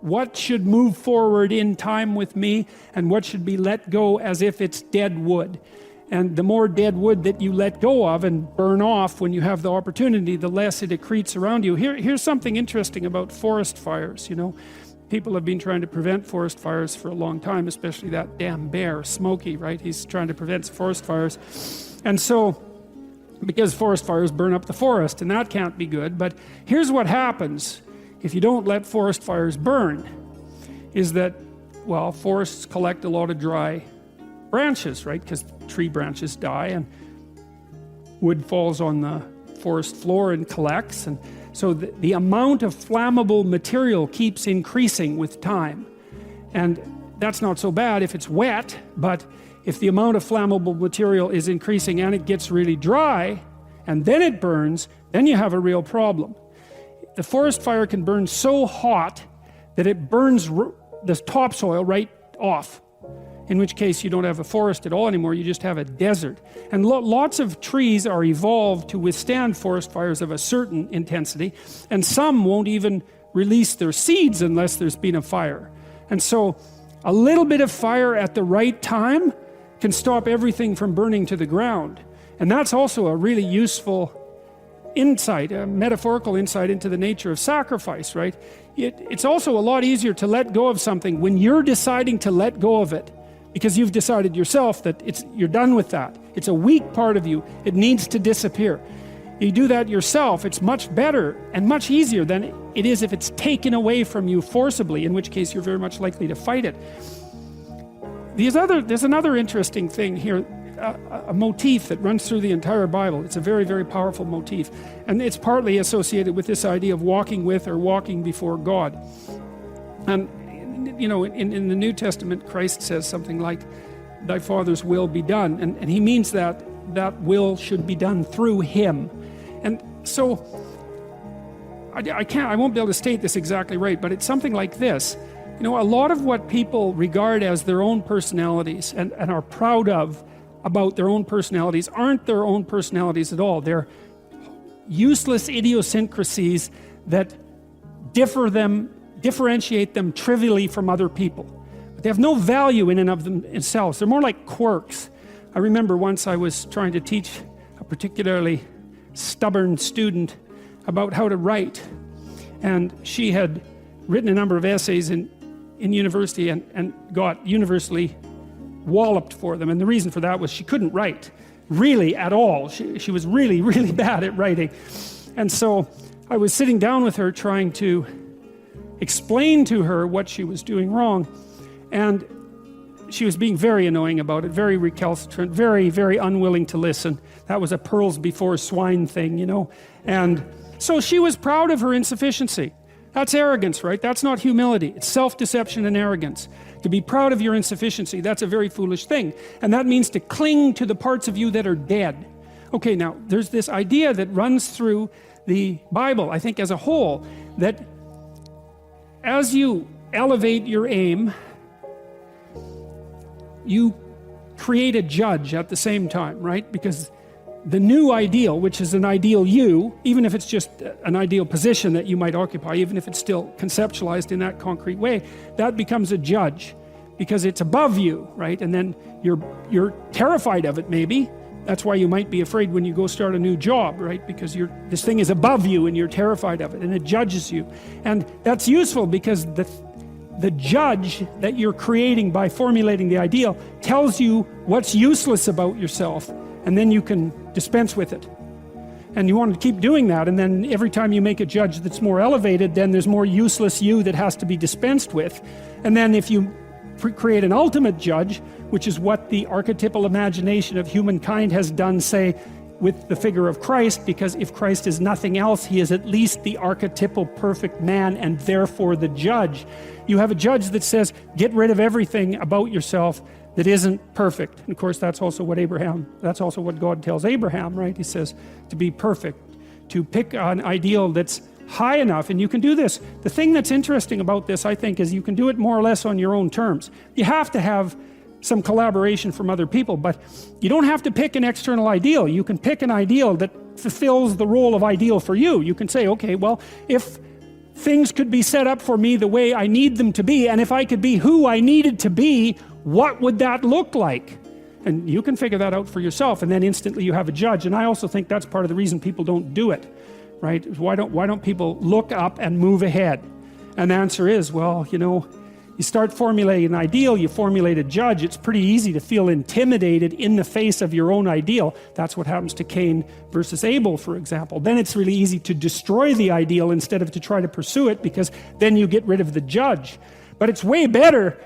what should move forward in time with me and what should be let go as if it's dead wood. And the more dead wood that you let go of and burn off when you have the opportunity, the less it accretes around you. Here's something interesting about forest fires. You know, people have been trying to prevent forest fires for a long time, especially that damn bear, Smokey, right? He's trying to prevent forest fires. And so, because forest fires burn up the forest, and that can't be good. But here's what happens if you don't let forest fires burn, is that, well, forests collect a lot of dry branches, right? Because tree branches die and wood falls on the forest floor and collects, and so the amount of flammable material keeps increasing with time. And that's not so bad if it's wet, but if the amount of flammable material is increasing and it gets really dry and then it burns, then you have a real problem. The forest fire can burn so hot that it burns the topsoil right off, in which case you don't have a forest at all anymore, you just have a desert. And lots of trees are evolved to withstand forest fires of a certain intensity, and some won't even release their seeds unless there's been a fire. And so a little bit of fire at the right time can stop everything from burning to the ground. And that's also a really useful insight, a metaphorical insight into the nature of sacrifice, right? It's also a lot easier to let go of something when you're deciding to let go of it, because you've decided yourself that you're done with that. It's a weak part of you. It needs to disappear. You do that yourself, it's much better and much easier than it is if it's taken away from you forcibly, in which case you're very much likely to fight it. There's another interesting thing here, a motif that runs through the entire Bible. It's a very, very powerful motif. And it's partly associated with this idea of walking with or walking before God. And you know, in the New Testament, Christ says something like, thy Father's will be done. And he means that will should be done through him. And so, I won't be able to state this exactly right, but it's something like this. You know, a lot of what people regard as their own personalities and are proud of about their own personalities aren't their own personalities at all. They're useless idiosyncrasies that differentiate them trivially from other people. But they have no value in and of themselves. They're more like quirks. I remember once I was trying to teach a particularly stubborn student about how to write, and she had written a number of essays in university and got universally walloped for them. And the reason for that was she couldn't write really at all. She was really, really bad at writing. And so I was sitting down with her trying to explain to her what she was doing wrong, and she was being very annoying about it, very recalcitrant, very, very unwilling to listen. That was a pearls before swine thing, you know. And so she was proud of her insufficiency. That's arrogance, right? That's not humility. It's self-deception and arrogance. To be proud of your insufficiency, that's a very foolish thing. And that means to cling to the parts of you that are dead. Okay, now, there's this idea that runs through the Bible, I think as a whole, that as you elevate your aim, you create a judge at the same time, right? Because the new ideal, which is an ideal you, even if it's just an ideal position that you might occupy, even if it's still conceptualized in that concrete way, that becomes a judge because it's above you, right? And then you're terrified of it, maybe. That's why you might be afraid when you go start a new job, right? Because this thing is above you and you're terrified of it, and it judges you. And that's useful because the judge that you're creating by formulating the ideal tells you what's useless about yourself, and then you can dispense with it. And you want to keep doing that, and then every time you make a judge that's more elevated, then there's more useless you that has to be dispensed with. And then if you create an ultimate judge, which is what the archetypal imagination of humankind has done, say, with the figure of Christ, because if Christ is nothing else, he is at least the archetypal perfect man and therefore the judge. You have a judge that says, get rid of everything about yourself that isn't perfect. And of course, that's also what God tells Abraham, right? He says to be perfect, to pick an ideal that's high enough, and you can do this. The thing that's interesting about this, I think, is you can do it more or less on your own terms. You have to have some collaboration from other people, but you don't have to pick an external ideal. You can pick an ideal that fulfills the role of ideal for you. You can say, okay, well, if things could be set up for me the way I need them to be, and if I could be who I needed to be, what would that look like? And you can figure that out for yourself, and then instantly you have a judge. And I also think that's part of the reason people don't do it, right? Why don't people look up and move ahead? And the answer is, well, you know, you start formulating an ideal, you formulate a judge, it's pretty easy to feel intimidated in the face of your own ideal. That's what happens to Cain versus Abel, for example. Then it's really easy to destroy the ideal instead of to try to pursue it, because then you get rid of the judge. But it's way better,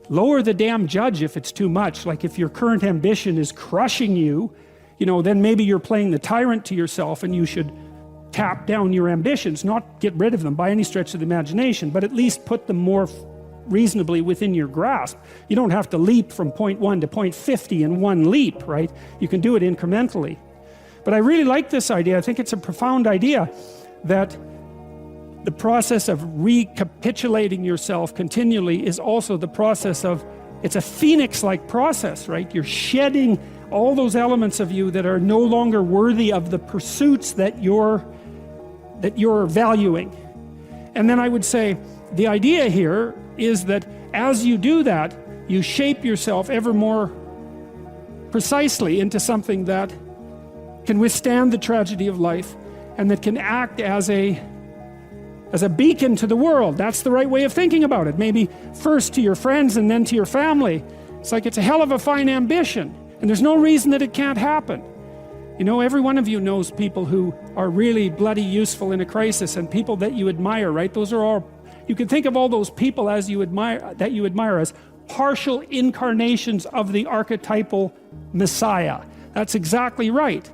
lower the damn judge if it's too much. Like if your current ambition is crushing you, you know, then maybe you're playing the tyrant to yourself, and you should tap down your ambitions, not get rid of them by any stretch of the imagination, but at least put them more reasonably within your grasp. You don't have to leap from point 1 to point 50 in one leap, right? You can do it incrementally. But I really like this idea. I think it's a profound idea, that the process of recapitulating yourself continually is also the process of, it's a phoenix-like process, right? You're shedding all those elements of you that are no longer worthy of the pursuits that you're valuing. And then I would say the idea here is that as you do that, you shape yourself ever more precisely into something that can withstand the tragedy of life, and that can act as a beacon to the world. That's the right way of thinking about it. Maybe first to your friends and then to your family. It's like, it's a hell of a fine ambition, and there's no reason that it can't happen. You know, every one of you knows people who are really bloody useful in a crisis, and people that you admire, right? Those are all, you can think of all those people as you admire as partial incarnations of the archetypal Messiah. That's exactly right.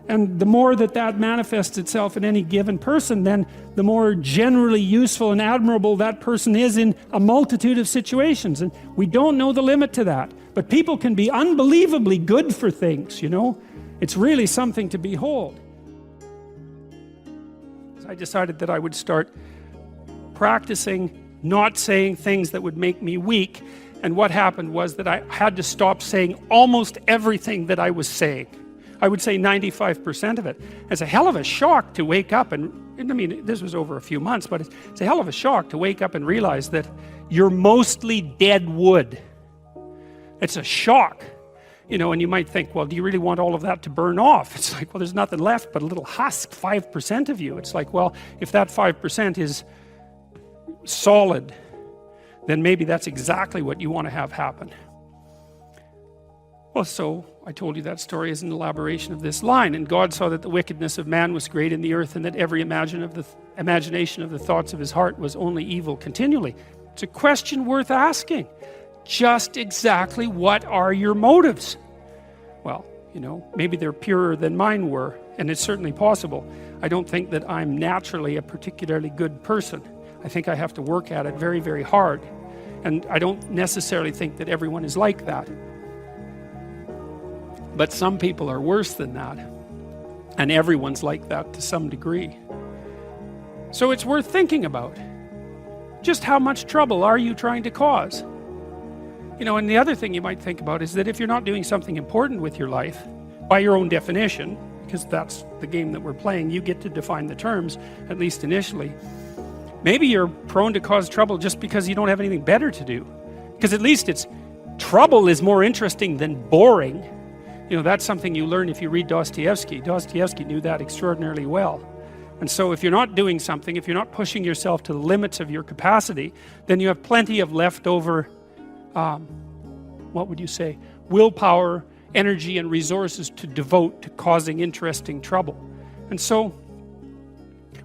And the more that manifests itself in any given person, then the more generally useful and admirable that person is in a multitude of situations. And we don't know the limit to that. But people can be unbelievably good for things, you know. It's really something to behold. I decided that I would start practicing not saying things that would make me weak, and what happened was that I had to stop saying almost everything that I was saying. I would say 95% of it. It's a hell of a shock to wake up, and I mean, this was over a few months, but it's a hell of a shock to wake up and realize that you're mostly dead wood. It's a shock, you know. And you might think, well, do you really want all of that to burn off? It's like, well, there's nothing left but a little husk, 5% of you. It's like, well, if that 5% is solid, then maybe that's exactly what you want to have happen. Well, so I told you that story as an elaboration of this line. And God saw that the wickedness of man was great in the earth, and that every imagination of the thoughts of his heart was only evil continually. It's a question worth asking. Just exactly what are your motives? Well, you know, maybe they're purer than mine were, and it's certainly possible. I don't think that I'm naturally a particularly good person. I think I have to work at it very, very hard. And I don't necessarily think that everyone is like that. But some people are worse than that. And everyone's like that to some degree. So it's worth thinking about. Just how much trouble are you trying to cause? You know, and the other thing you might think about is that if you're not doing something important with your life, by your own definition, because that's the game that we're playing, you get to define the terms, at least initially. Maybe you're prone to cause trouble just because you don't have anything better to do. Because at least trouble is more interesting than boring. You know, that's something you learn if you read Dostoevsky. Dostoevsky knew that extraordinarily well. And so if you're not doing something, if you're not pushing yourself to the limits of your capacity, then you have plenty of leftover, what would you say, willpower, energy, and resources to devote to causing interesting trouble. And so,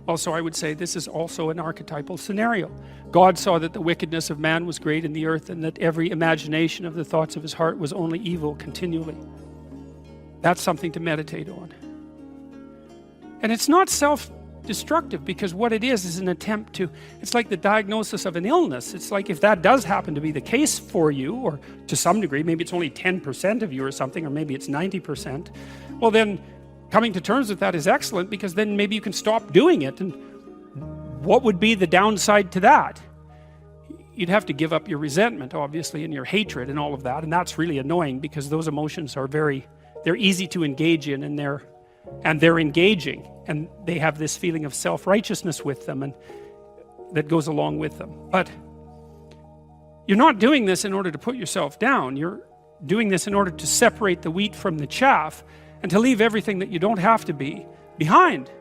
also I would say this is also an archetypal scenario. God saw that the wickedness of man was great in the earth, and that every imagination of the thoughts of his heart was only evil continually. That's something to meditate on. And it's not self-destructive, because what it is an attempt to, it's like the diagnosis of an illness. It's like if that does happen to be the case for you, or to some degree, maybe it's only 10% of you or something, or maybe it's 90%, well then coming to terms with that is excellent, because then maybe you can stop doing it. And what would be the downside to that? You'd have to give up your resentment, obviously, and your hatred and all of that, and that's really annoying, because those emotions are they're easy to engage in, and they're engaging, and they have this feeling of self-righteousness with them, and that goes along with them. But you're not doing this in order to put yourself down. You're doing this in order to separate the wheat from the chaff and to leave everything that you don't have to be behind.